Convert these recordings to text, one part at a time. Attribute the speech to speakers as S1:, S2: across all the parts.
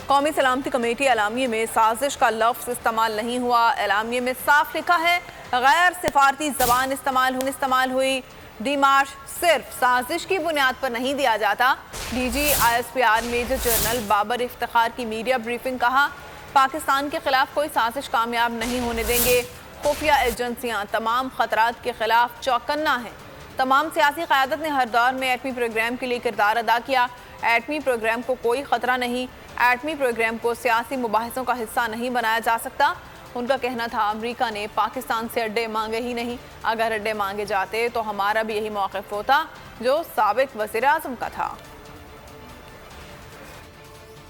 S1: قومی سلامتی کمیٹی اعلامیے میں سازش کا لفظ استعمال نہیں ہوا۔ اعلامیے میں صاف لکھا ہے غیر سفارتی زبان استعمال ہوئی۔ ڈی مارچ صرف سازش کی بنیاد پر نہیں دیا جاتا۔ D G I S P R major general Babar Iftikhar کی میڈیا بریفنگ، کہا پاکستان کے خلاف کوئی سازش کامیاب نہیں ہونے دیں گے۔ خفیہ ایجنسیاں تمام خطرات کے خلاف چوکنا ہیں۔ تمام سیاسی قیادت نے ہر دور میں ایٹمی پروگرام کے لیے کردار ادا کیا۔ ایٹمی پروگرام کو کوئی خطرہ نہیں۔ ایٹمی پروگرام کو سیاسی مباحثوں کا حصہ نہیں بنایا جا سکتا۔ ان کا کہنا تھا امریکہ نے پاکستان سے اڈے مانگے ہی نہیں، اگر اڈے مانگے جاتے تو ہمارا بھی یہی موقف ہوتا جو سابق وزیر اعظم کا تھا۔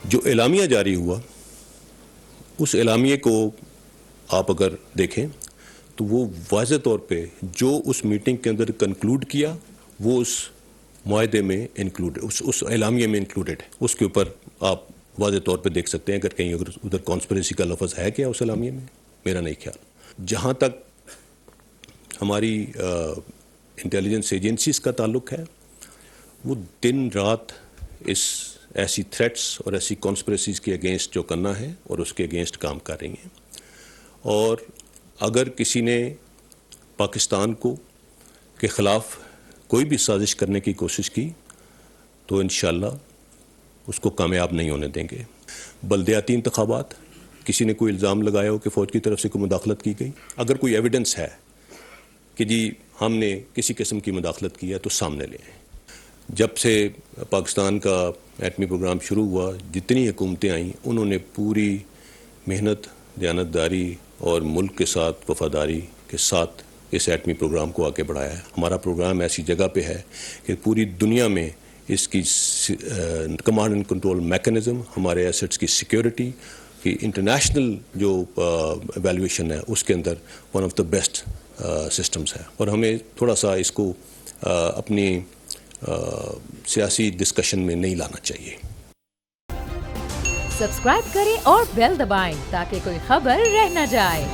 S2: جو اعلامیہ جاری ہوا، اس اعلامیے کو آپ اگر دیکھیں تو وہ واضح طور پہ جو اس میٹنگ کے اندر کنکلوڈ کیا وہ اس معاہدے میں انکلوڈ، اس اعلامیے میں انکلوڈڈ ہے۔ اس کے اوپر آپ واضح طور پہ دیکھ سکتے ہیں اگر کہیں ادھر کانسپریسی کا لفظ ہے کیا اس اعلامیے میں، میرا نہیں خیال۔ جہاں تک ہماری انٹیلیجنس ایجنسیز کا تعلق ہے، وہ دن رات اس ایسی تھریٹس اور ایسی کانسپریسیز کے اگینسٹ جو کرنا ہے اور اس کے اگینسٹ کام کر رہی ہیں، اور اگر کسی نے پاکستان کو کے خلاف کوئی بھی سازش کرنے کی کوشش کی تو انشاءاللہ اس کو کامیاب نہیں ہونے دیں گے۔ بلدیاتی انتخابات، کسی نے کوئی الزام لگایا ہو کہ فوج کی طرف سے کوئی مداخلت کی گئی، اگر کوئی ایویڈنس ہے کہ جی ہم نے کسی قسم کی مداخلت کی ہے تو سامنے لے آئیں۔ جب سے پاکستان کا ایٹمی پروگرام شروع ہوا، جتنی حکومتیں آئیں انہوں نے پوری محنت، دیانتداری اور ملک کے ساتھ وفاداری کے ساتھ اس ایٹمی پروگرام کو آگے بڑھایا ہے۔ ہمارا پروگرام ایسی جگہ پہ ہے کہ پوری دنیا میں اس کی کمانڈ اینڈ کنٹرول میکانزم، ہمارے ایسٹس کی سیکیورٹی کی انٹرنیشنل جو ایویلویشن ہے اس کے اندر one of the best systems ہے، اور ہمیں تھوڑا سا اس کو اپنی سیاسی ڈسکشن میں نہیں لانا چاہیے۔
S3: سبسکرائب کریں اور بیل دبائیں تاکہ کوئی خبر رہ نہ جائے۔